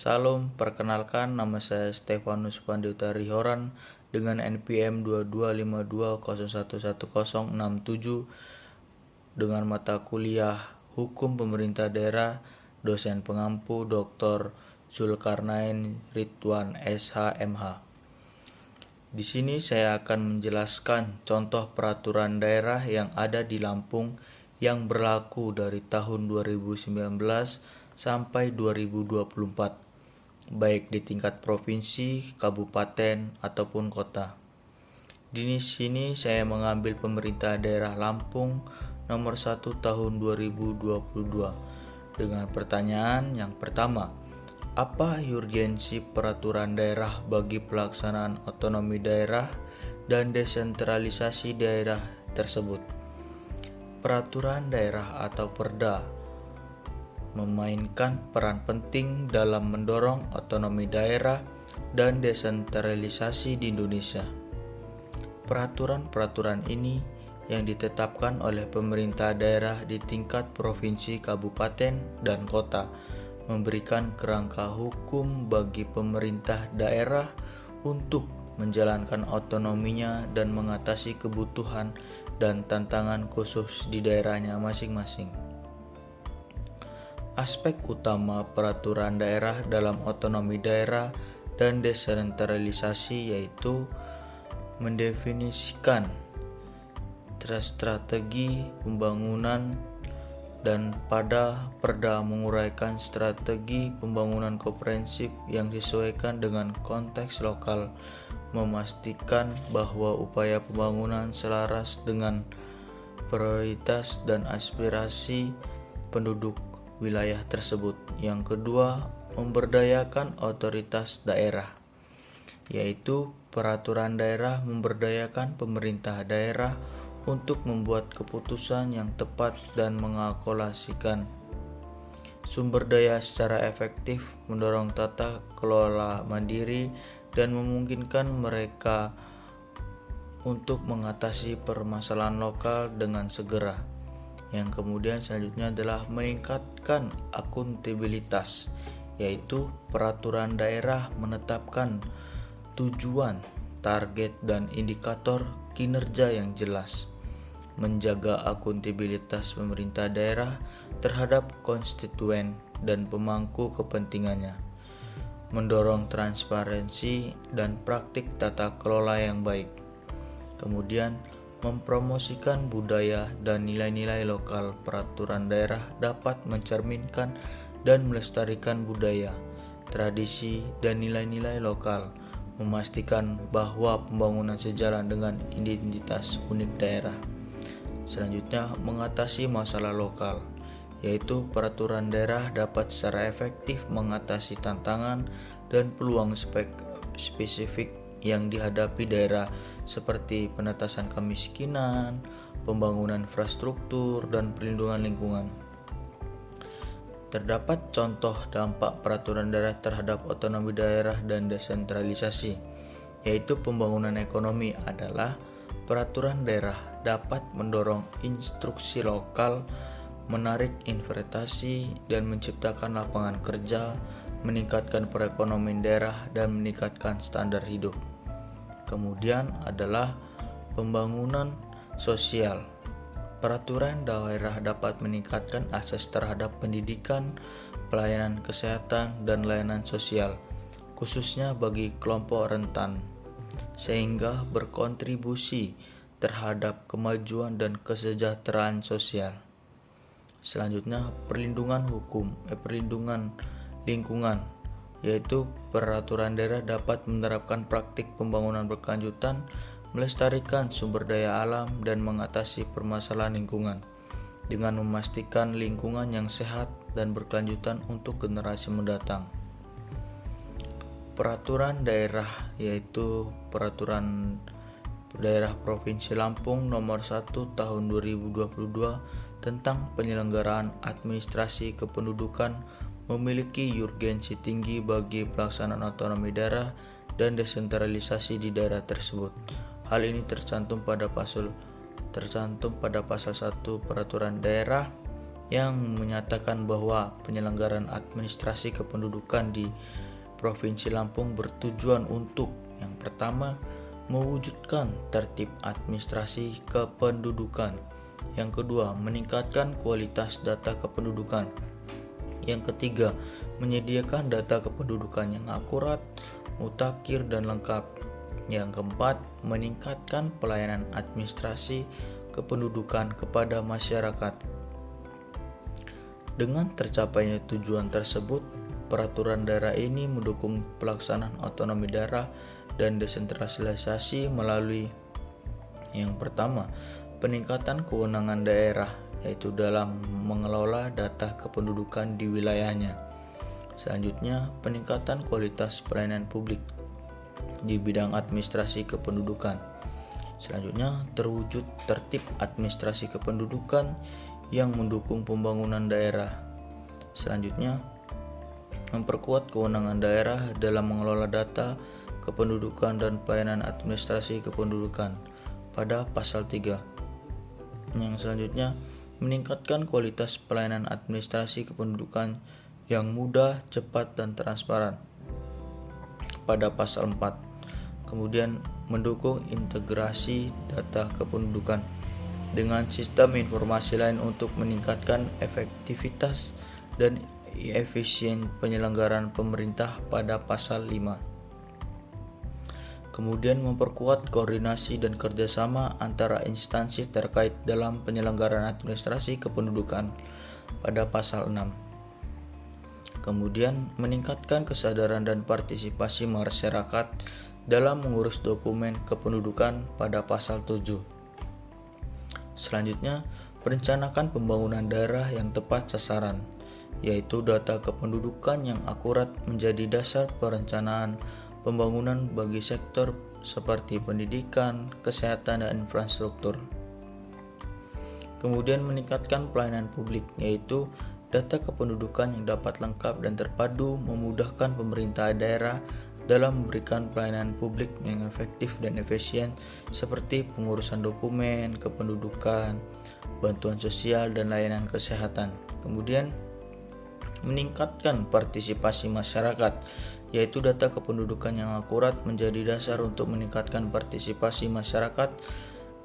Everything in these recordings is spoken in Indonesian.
Salam, perkenalkan nama saya Stefanus Pandiutari Horan dengan NPM 2252011067 dengan mata kuliah Hukum Pemerintah Daerah, dosen pengampu Dr. Zulkarnain Ridwan SH.MH. Di sini saya akan menjelaskan contoh peraturan daerah yang ada di Lampung yang berlaku dari tahun 2019 sampai 2024, baik di tingkat provinsi, kabupaten, ataupun kota. Di sini saya mengambil pemerintah daerah Lampung nomor 1 tahun 2022 dengan pertanyaan yang pertama. Apa urgensi peraturan daerah bagi pelaksanaan otonomi daerah dan desentralisasi daerah tersebut? Peraturan daerah atau Perda memainkan peran penting dalam mendorong otonomi daerah dan desentralisasi di Indonesia. Peraturan-peraturan ini yang ditetapkan oleh pemerintah daerah di tingkat provinsi, kabupaten, dan kota memberikan kerangka hukum bagi pemerintah daerah untuk menjalankan otonominya dan mengatasi kebutuhan dan tantangan khusus di daerahnya masing-masing. Aspek utama peraturan daerah dalam otonomi daerah dan desentralisasi yaitu mendefinisikan strategi pembangunan dan pada Perda menguraikan strategi pembangunan komprehensif yang disesuaikan dengan konteks lokal, memastikan bahwa upaya pembangunan selaras dengan prioritas dan aspirasi penduduk wilayah tersebut. Yang kedua, memberdayakan otoritas daerah, yaitu peraturan daerah memberdayakan pemerintah daerah untuk membuat keputusan yang tepat dan mengalokasikan sumber daya secara efektif, mendorong tata kelola mandiri, dan memungkinkan mereka untuk mengatasi permasalahan lokal dengan segera. Yang kemudian selanjutnya adalah meningkatkan akuntabilitas, yaitu peraturan daerah menetapkan tujuan, target, dan indikator kinerja yang jelas, menjaga akuntabilitas pemerintah daerah terhadap konstituen dan pemangku kepentingannya, mendorong transparansi dan praktik tata kelola yang baik, kemudian mempromosikan budaya dan nilai-nilai lokal. Peraturan daerah dapat mencerminkan dan melestarikan budaya, tradisi, dan nilai-nilai lokal, memastikan bahwa pembangunan sejalan dengan identitas unik daerah. Selanjutnya, mengatasi masalah lokal, yaitu peraturan daerah dapat secara efektif mengatasi tantangan dan peluang spesifik yang dihadapi daerah seperti penatasan kemiskinan, pembangunan infrastruktur, dan perlindungan lingkungan. Terdapat contoh dampak peraturan daerah terhadap otonomi daerah dan desentralisasi, yaitu pembangunan ekonomi adalah peraturan daerah dapat mendorong instruksi lokal, menarik investasi, dan menciptakan lapangan kerja, meningkatkan perekonomian daerah, dan meningkatkan standar hidup. Kemudian adalah pembangunan sosial. Peraturan daerah dapat meningkatkan akses terhadap pendidikan, pelayanan kesehatan, dan layanan sosial, khususnya bagi kelompok rentan, sehingga berkontribusi terhadap kemajuan dan kesejahteraan sosial. Selanjutnya, perlindungan lingkungan, yaitu peraturan daerah dapat menerapkan praktik pembangunan berkelanjutan, melestarikan sumber daya alam, dan mengatasi permasalahan lingkungan dengan memastikan lingkungan yang sehat dan berkelanjutan untuk generasi mendatang. Peraturan daerah yaitu peraturan daerah Provinsi Lampung nomor 1 tahun 2022 tentang penyelenggaraan administrasi kependudukan memiliki urgensi tinggi bagi pelaksanaan otonomi daerah dan desentralisasi di daerah tersebut. Hal ini tercantum pada pasal 1 Peraturan Daerah yang menyatakan bahwa penyelenggaraan administrasi kependudukan di Provinsi Lampung bertujuan untuk yang pertama, mewujudkan tertib administrasi kependudukan. Yang kedua, meningkatkan kualitas data kependudukan. Yang ketiga, menyediakan data kependudukan yang akurat, mutakhir, dan lengkap. Yang keempat, meningkatkan pelayanan administrasi kependudukan kepada masyarakat. Dengan tercapainya tujuan tersebut, peraturan daerah ini mendukung pelaksanaan otonomi daerah dan desentralisasi melalui yang pertama, peningkatan kewenangan daerah, yaitu dalam mengelola data kependudukan di wilayahnya. Selanjutnya, peningkatan kualitas pelayanan publik di bidang administrasi kependudukan. Selanjutnya, terwujud tertib administrasi kependudukan yang mendukung pembangunan daerah. Selanjutnya, memperkuat kewenangan daerah dalam mengelola data kependudukan dan pelayanan administrasi kependudukan pada pasal 3. Yang selanjutnya, meningkatkan kualitas pelayanan administrasi kependudukan yang mudah, cepat, dan transparan pada pasal 4. Kemudian mendukung integrasi data kependudukan dengan sistem informasi lain untuk meningkatkan efektivitas dan efisien penyelenggaraan pemerintah pada pasal 5. Kemudian memperkuat koordinasi dan kerjasama antara instansi terkait dalam penyelenggaraan administrasi kependudukan pada pasal 6. Kemudian meningkatkan kesadaran dan partisipasi masyarakat dalam mengurus dokumen kependudukan pada pasal 7. Selanjutnya, merencanakan pembangunan daerah yang tepat sasaran, yaitu data kependudukan yang akurat menjadi dasar perencanaan pembangunan bagi sektor seperti pendidikan, kesehatan, dan infrastruktur. Kemudian meningkatkan pelayanan publik, yaitu data kependudukan yang dapat lengkap dan terpadu memudahkan pemerintah daerah dalam memberikan pelayanan publik yang efektif dan efisien seperti pengurusan dokumen, kependudukan, bantuan sosial, dan layanan kesehatan. Kemudian meningkatkan partisipasi masyarakat, yaitu data kependudukan yang akurat menjadi dasar untuk meningkatkan partisipasi masyarakat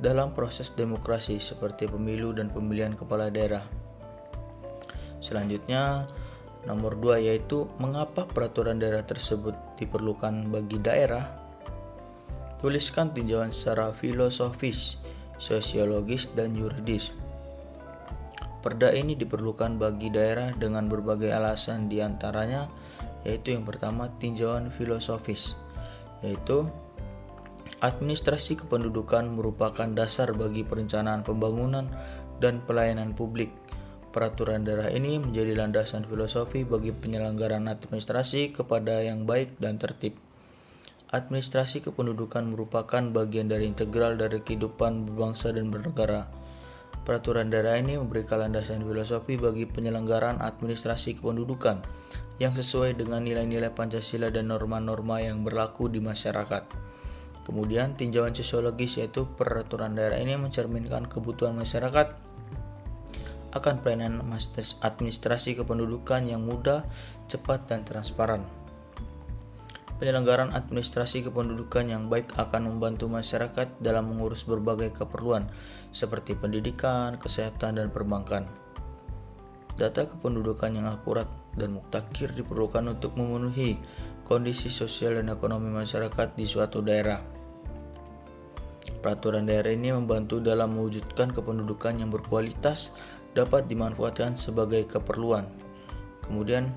dalam proses demokrasi seperti pemilu dan pemilihan kepala daerah. Selanjutnya, nomor 2 yaitu mengapa peraturan daerah tersebut diperlukan bagi daerah. Tuliskan tinjauan secara filosofis, sosiologis, dan yuridis. Perda ini diperlukan bagi daerah dengan berbagai alasan, diantaranya yaitu yang pertama tinjauan filosofis, yaitu administrasi kependudukan merupakan dasar bagi perencanaan pembangunan dan pelayanan publik. Peraturan daerah ini menjadi landasan filosofi bagi penyelenggaraan administrasi kepada yang baik dan tertib. Administrasi kependudukan merupakan bagian dari integral dari kehidupan berbangsa dan bernegara. Peraturan daerah ini memberikan landasan filosofi bagi penyelenggaraan administrasi kependudukan yang sesuai dengan nilai-nilai Pancasila dan norma-norma yang berlaku di masyarakat. Kemudian tinjauan sosiologis, yaitu peraturan daerah ini mencerminkan kebutuhan masyarakat akan pelayanan administrasi kependudukan yang mudah, cepat, dan transparan. Penyelenggaraan administrasi kependudukan yang baik akan membantu masyarakat dalam mengurus berbagai keperluan seperti pendidikan, kesehatan, dan perbankan. Data kependudukan yang akurat dan mutakhir diperlukan untuk memenuhi kondisi sosial dan ekonomi masyarakat di suatu daerah. Peraturan daerah ini membantu dalam mewujudkan kependudukan yang berkualitas dapat dimanfaatkan sebagai keperluan. Kemudian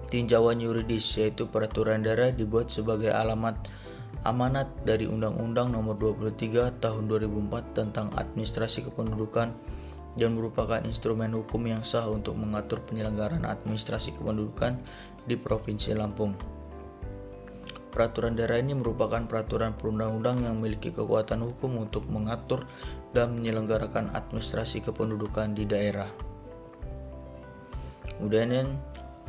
tinjauan yuridis, yaitu peraturan daerah dibuat sebagai amanat dari Undang-Undang Nomor 23 Tahun 2004 tentang Administrasi Kependudukan dan merupakan instrumen hukum yang sah untuk mengatur penyelenggaraan administrasi kependudukan di Provinsi Lampung. Peraturan daerah ini merupakan peraturan perundang-undang yang memiliki kekuatan hukum untuk mengatur dan menyelenggarakan administrasi kependudukan di daerah. Kemudian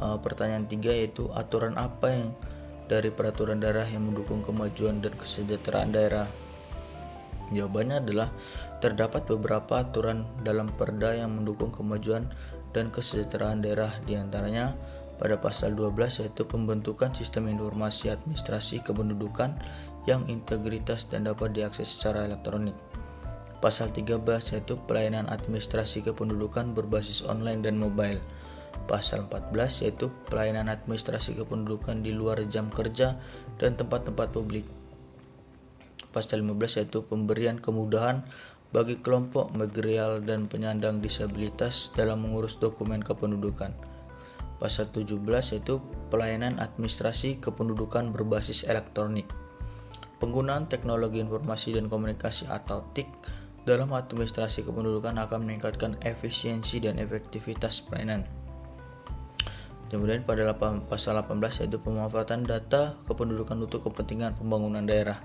pertanyaan 3 yaitu aturan apa yang dari peraturan daerah yang mendukung kemajuan dan kesejahteraan daerah? Jawabannya adalah terdapat beberapa aturan dalam perda yang mendukung kemajuan dan kesejahteraan daerah, diantaranya pada pasal 12 yaitu pembentukan sistem informasi administrasi kependudukan yang integritas dan dapat diakses secara elektronik. Pasal 13 yaitu pelayanan administrasi kependudukan berbasis online dan mobile. Pasal 14 yaitu pelayanan administrasi kependudukan di luar jam kerja dan tempat-tempat publik. Pasal 15 yaitu pemberian kemudahan bagi kelompok material dan penyandang disabilitas dalam mengurus dokumen kependudukan. Pasal 17 yaitu pelayanan administrasi kependudukan berbasis elektronik. Penggunaan teknologi informasi dan komunikasi atau TIK dalam administrasi kependudukan akan meningkatkan efisiensi dan efektivitas pelayanan. Kemudian pada pasal 18 yaitu pemanfaatan data kependudukan untuk kepentingan pembangunan daerah,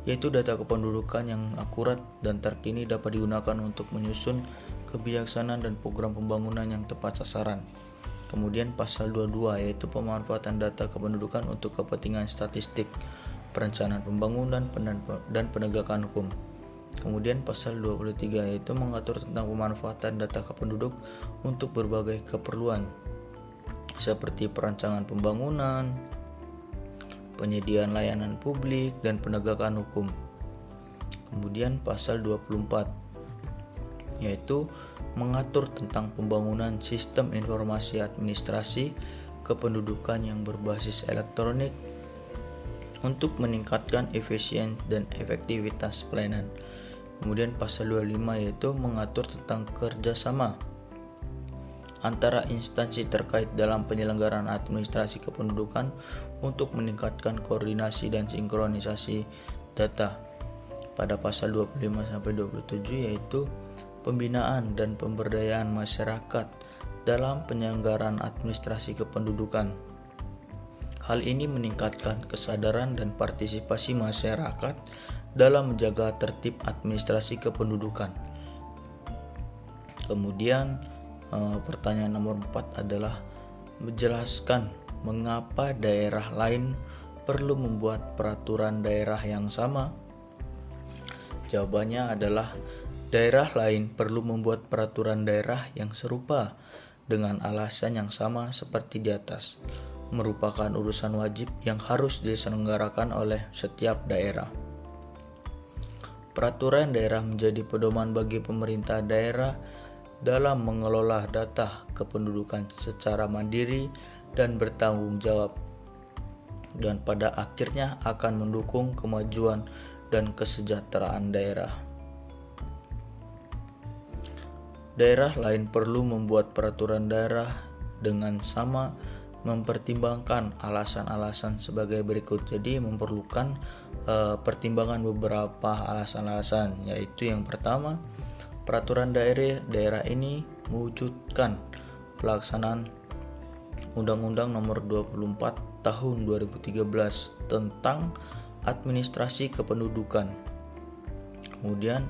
yaitu data kependudukan yang akurat dan terkini dapat digunakan untuk menyusun kebijaksanaan dan program pembangunan yang tepat sasaran. Kemudian pasal 22 yaitu pemanfaatan data kependudukan untuk kepentingan statistik, perencanaan pembangunan dan penegakan hukum. Kemudian pasal 23 yaitu mengatur tentang pemanfaatan data kependuduk untuk berbagai keperluan seperti perancangan pembangunan, penyediaan layanan publik, dan penegakan hukum. Kemudian pasal 24 yaitu mengatur tentang pembangunan sistem informasi administrasi kependudukan yang berbasis elektronik untuk meningkatkan efisien dan efektivitas pelayanan. Kemudian pasal 25 yaitu mengatur tentang kerjasama antara instansi terkait dalam penyelenggaraan administrasi kependudukan untuk meningkatkan koordinasi dan sinkronisasi data. Pada pasal 25-27 yaitu pembinaan dan pemberdayaan masyarakat dalam penyelenggaraan administrasi kependudukan. Hal ini meningkatkan kesadaran dan partisipasi masyarakat dalam menjaga tertib administrasi kependudukan. Kemudian pertanyaan nomor 4 adalah menjelaskan mengapa daerah lain perlu membuat peraturan daerah yang sama. Jawabannya adalah daerah lain perlu membuat peraturan daerah yang serupa dengan alasan yang sama seperti di atas, merupakan urusan wajib yang harus diselenggarakan oleh setiap daerah. Peraturan daerah menjadi pedoman bagi pemerintah daerah dalam mengelola data kependudukan secara mandiri dan bertanggung jawab, dan pada akhirnya akan mendukung kemajuan dan kesejahteraan daerah. Daerah lain perlu membuat peraturan daerah dengan sama mempertimbangkan alasan-alasan sebagai berikut. Jadi memerlukan pertimbangan beberapa alasan-alasan, yaitu yang pertama, peraturan daerah ini mewujudkan pelaksanaan Undang-Undang Nomor 24 Tahun 2013 tentang administrasi kependudukan. Kemudian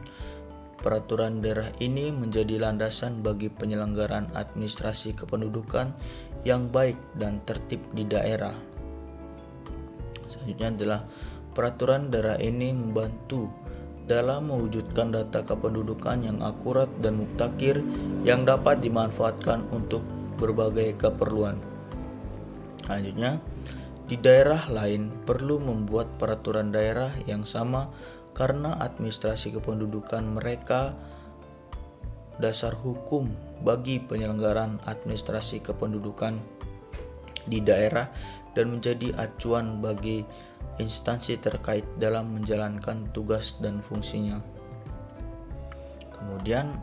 peraturan daerah ini menjadi landasan bagi penyelenggaraan administrasi kependudukan yang baik dan tertib di daerah. Selanjutnya adalah peraturan daerah ini membantu dalam mewujudkan data kependudukan yang akurat dan mutakhir yang dapat dimanfaatkan untuk berbagai keperluan. Selanjutnya, di daerah lain perlu membuat peraturan daerah yang sama karena administrasi kependudukan mereka dasar hukum bagi penyelenggaraan administrasi kependudukan di daerah dan menjadi acuan bagi instansi terkait dalam menjalankan tugas dan fungsinya. Kemudian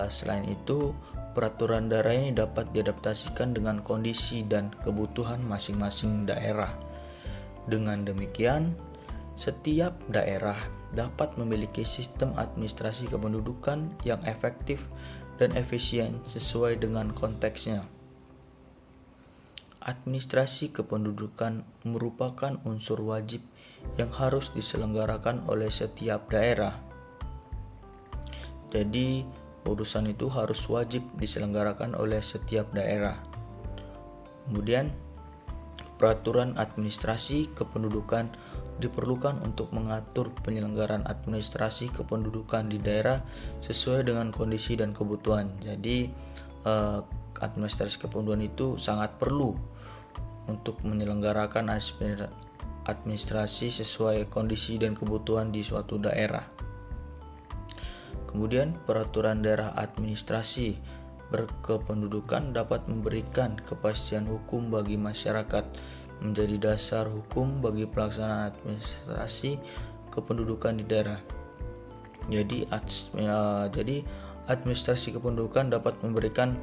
selain itu, peraturan daerah ini dapat diadaptasikan dengan kondisi dan kebutuhan masing-masing daerah. Dengan demikian, setiap daerah dapat memiliki sistem administrasi kependudukan yang efektif dan efisien sesuai dengan konteksnya. Administrasi kependudukan merupakan unsur wajib yang harus diselenggarakan oleh setiap daerah. Jadi, urusan itu harus wajib diselenggarakan oleh setiap daerah. Kemudian, peraturan administrasi kependudukan diperlukan untuk mengatur penyelenggaraan administrasi kependudukan di daerah sesuai dengan kondisi dan kebutuhan. Jadi, administrasi kependudukan itu sangat perlu untuk menyelenggarakan administrasi sesuai kondisi dan kebutuhan di suatu daerah. Kemudian peraturan daerah administrasi berkependudukan dapat memberikan kepastian hukum bagi masyarakat, menjadi dasar hukum bagi pelaksanaan administrasi kependudukan di daerah. Jadi administrasi kependudukan dapat memberikan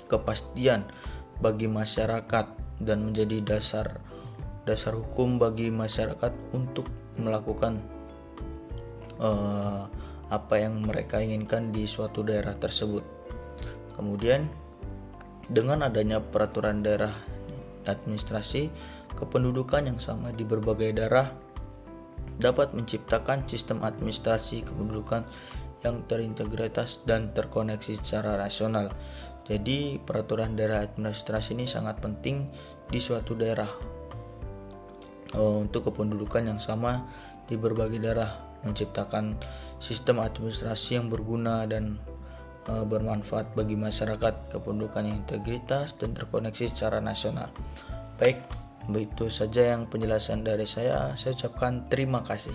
kepastian bagi masyarakat dan menjadi dasar hukum bagi masyarakat untuk melakukan apa yang mereka inginkan di suatu daerah tersebut. Kemudian dengan adanya peraturan daerah administrasi kependudukan yang sama di berbagai daerah dapat menciptakan sistem administrasi kependudukan yang terintegritas dan terkoneksi secara rasional. Jadi peraturan daerah administrasi ini sangat penting di suatu daerah untuk kependudukan yang sama di berbagai daerah, menciptakan sistem administrasi yang berguna dan bermanfaat bagi masyarakat, kependudukan yang integritas dan terkoneksi secara nasional. Baik, begitu saja yang penjelasan dari saya. Saya ucapkan terima kasih.